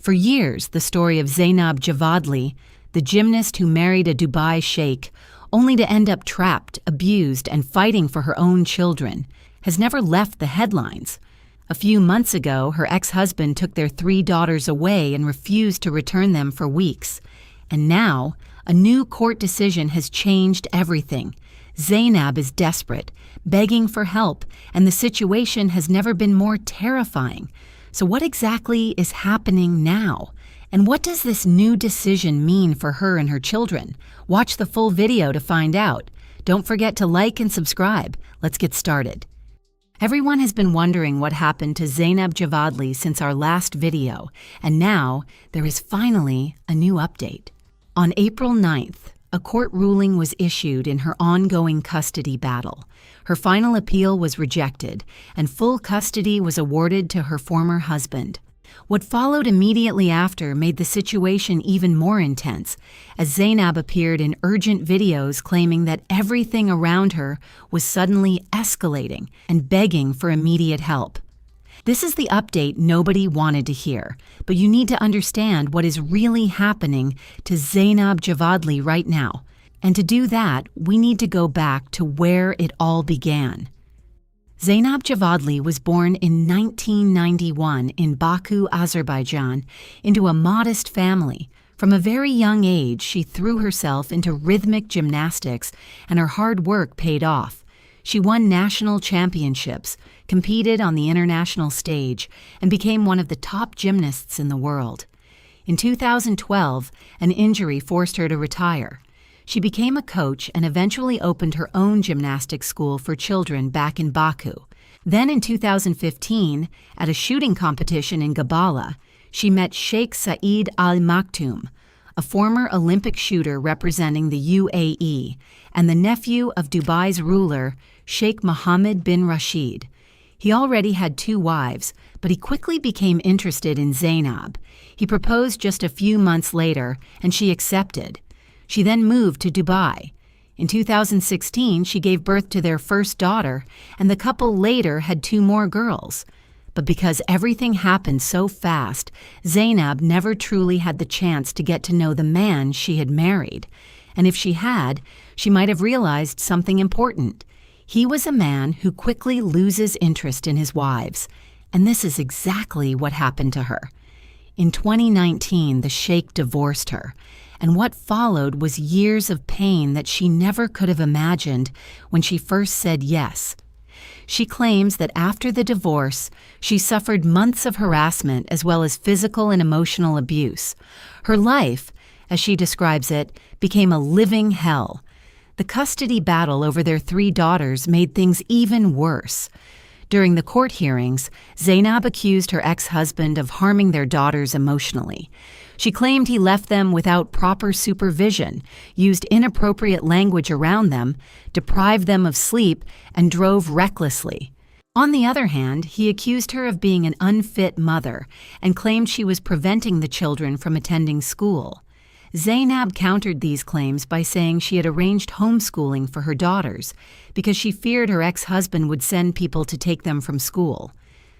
For years, the story of Zeynab Javadli, the gymnast who married a Dubai Sheikh, only to end up trapped, abused, and fighting for her own children, has never left the headlines. A few months ago, her ex-husband took their 3 daughters away and refused to return them for weeks. And now, a new court decision has changed everything. Zeynab is desperate, begging for help, and the situation has never been more terrifying. So what exactly is happening now? And what does this new decision mean for her and her children? Watch the full video to find out. Don't forget to like and subscribe. Let's get started. Everyone has been wondering what happened to Zeynab Javadli since our last video, and now there is finally a new update. On April 9th, a court ruling was issued in her ongoing custody battle. Her final appeal was rejected, and full custody was awarded to her former husband. What followed immediately after made the situation even more intense, as Zeynab appeared in urgent videos claiming that everything around her was suddenly escalating and begging for immediate help. This is the update nobody wanted to hear, but you need to understand what is really happening to Zeynab Javadli right now. And to do that, we need to go back to where it all began. Zeynab Javadli was born in 1991 in Baku, Azerbaijan, into a modest family. From a very young age, she threw herself into rhythmic gymnastics, and her hard work paid off. She won national championships, competed on the international stage, and became one of the top gymnasts in the world. In 2012, an injury forced her to retire. She became a coach and eventually opened her own gymnastics school for children back in Baku. Then in 2015, at a shooting competition in Gabala, she met Sheikh Saeed Al Maktoum, a former Olympic shooter representing the UAE, and the nephew of Dubai's ruler, Sheikh Mohammed bin Rashid. He already had 2 wives, but he quickly became interested in Zeynab. He proposed just a few months later, and she accepted. She then moved to Dubai. In 2016, she gave birth to their first daughter, and the couple later had 2 more girls. But because everything happened so fast, Zeynab never truly had the chance to get to know the man she had married. And if she had, she might have realized something important. He was a man who quickly loses interest in his wives, and this is exactly what happened to her. In 2019, the Sheikh divorced her, and what followed was years of pain that she never could have imagined when she first said yes. She claims that after the divorce, she suffered months of harassment as well as physical and emotional abuse. Her life, as she describes it, became a living hell. The custody battle over their 3 daughters made things even worse. During the court hearings, Zeynab accused her ex-husband of harming their daughters emotionally. She claimed he left them without proper supervision, used inappropriate language around them, deprived them of sleep, and drove recklessly. On the other hand, he accused her of being an unfit mother and claimed she was preventing the children from attending school. Zeynab countered these claims by saying she had arranged homeschooling for her daughters because she feared her ex-husband would send people to take them from school.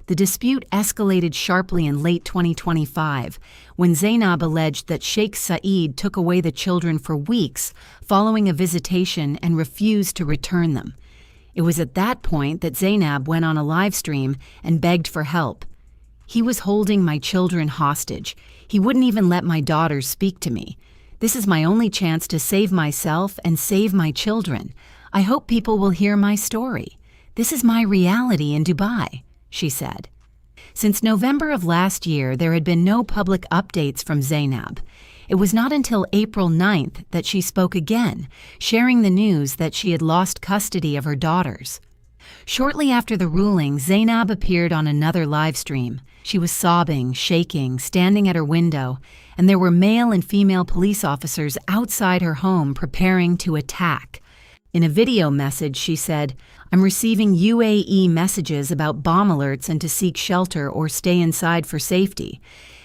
The dispute escalated sharply in late 2025 when Zeynab alleged that Sheikh Saeed took away the children for weeks following a visitation and refused to return them. It was at that point that Zeynab went on a live stream and begged for help. "He was holding my children hostage. He wouldn't even let my daughters speak to me. This is my only chance to save myself and save my children. I hope people will hear my story. This is my reality in Dubai," she said. Since November of last year, there had been no public updates from Zeynab. It was not until April 9th that she spoke again, sharing the news that she had lost custody of her daughters. Shortly after the ruling, Zeynab appeared on another live stream. She was sobbing, shaking, standing at her window, and there were male and female police officers outside her home preparing to attack. In a video message, she said, "I'm receiving UAE messages about bomb alerts and to seek shelter or stay inside for safety.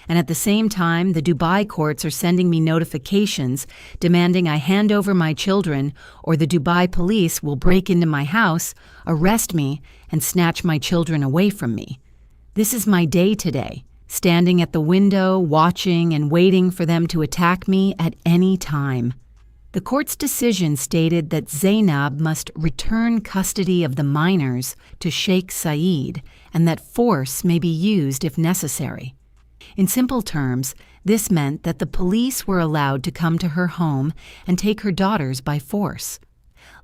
And at the same time, the Dubai courts are sending me notifications demanding I hand over my children or the Dubai police will break into my house, arrest me, and snatch my children away from me. This is my day today. standing at the window, watching and waiting for them to attack me at any time. The court's decision stated that Zeynab must return custody of the minors to Sheikh Saeed and that force may be used if necessary. In simple terms, this meant that the police were allowed to come to her home and take her daughters by force.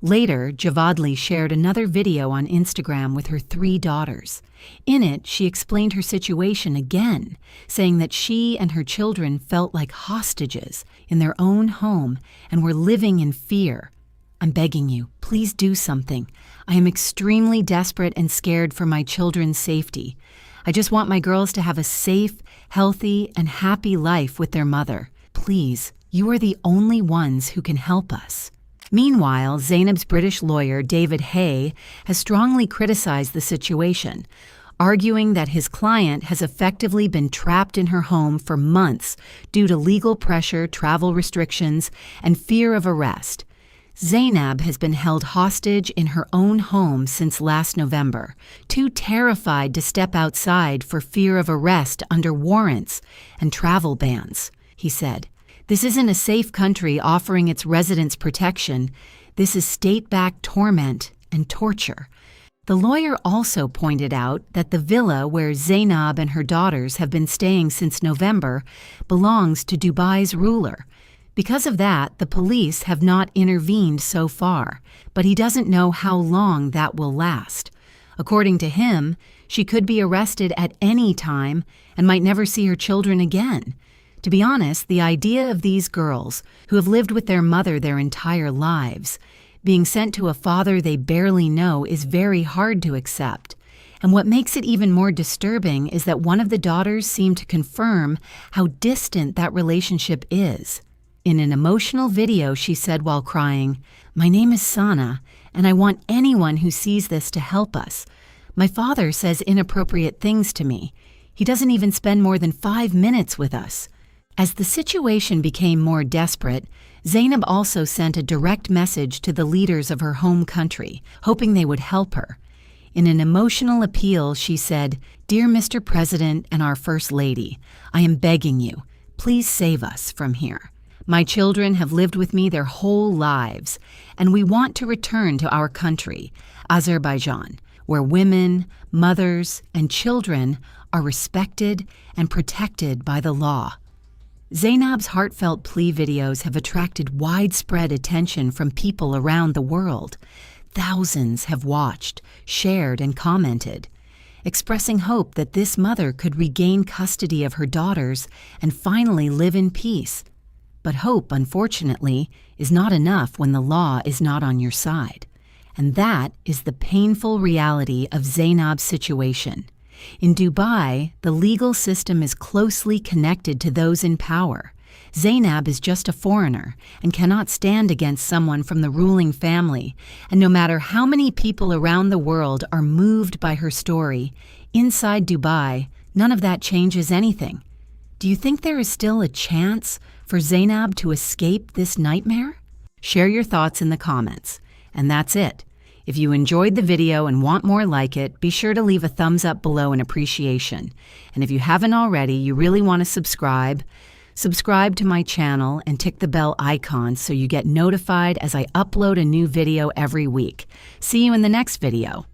Later, Javadli shared another video on Instagram with her 3 daughters. In it, she explained her situation again, saying that she and her children felt like hostages in their own home and were living in fear. "I'm begging you, please do something. I am extremely desperate and scared for my children's safety. I just want my girls to have a safe, healthy, and happy life with their mother. Please, you are the only ones who can help us." Meanwhile, Zeynab's British lawyer, David Hay, has strongly criticized the situation, arguing that his client has effectively been trapped in her home for months due to legal pressure, travel restrictions, and fear of arrest. Zeynab has been held hostage in her own home since last November, too terrified to step outside for fear of arrest under warrants and travel bans, he said. "This isn't a safe country offering its residents protection. This is state-backed torment and torture." The lawyer also pointed out that the villa where Zeynab and her daughters have been staying since November belongs to Dubai's ruler. Because of that, the police have not intervened so far, but he doesn't know how long that will last. According to him, she could be arrested at any time and might never see her children again. To be honest, the idea of these girls, who have lived with their mother their entire lives, being sent to a father they barely know is very hard to accept. And what makes it even more disturbing is that one of the daughters seemed to confirm how distant that relationship is. In an emotional video, she said while crying, "My name is Sana, and I want anyone who sees this to help us. My father says inappropriate things to me. He doesn't even spend more than 5 minutes with us." As the situation became more desperate, Zeynab also sent a direct message to the leaders of her home country, hoping they would help her. In an emotional appeal, she said, "Dear Mr. President and our First Lady, I am begging you, please save us from here. My children have lived with me their whole lives, and we want to return to our country, Azerbaijan, where women, mothers, and children are respected and protected by the law." Zeynab's heartfelt plea videos have attracted widespread attention from people around the world. Thousands have watched, shared, and commented, expressing hope that this mother could regain custody of her daughters and finally live in peace. But hope, unfortunately, is not enough when the law is not on your side. And that is the painful reality of Zeynab's situation. In Dubai, the legal system is closely connected to those in power. Zeynab is just a foreigner and cannot stand against someone from the ruling family, and no matter how many people around the world are moved by her story, inside Dubai, none of that changes anything. Do you think there is still a chance for Zeynab to escape this nightmare? Share your thoughts in the comments. And that's it. If you enjoyed the video and want more like it, be sure to leave a thumbs up below in appreciation. And if you haven't already, you really want to subscribe to my channel and tick the bell icon so you get notified as I upload a new video every week. See you in the next video.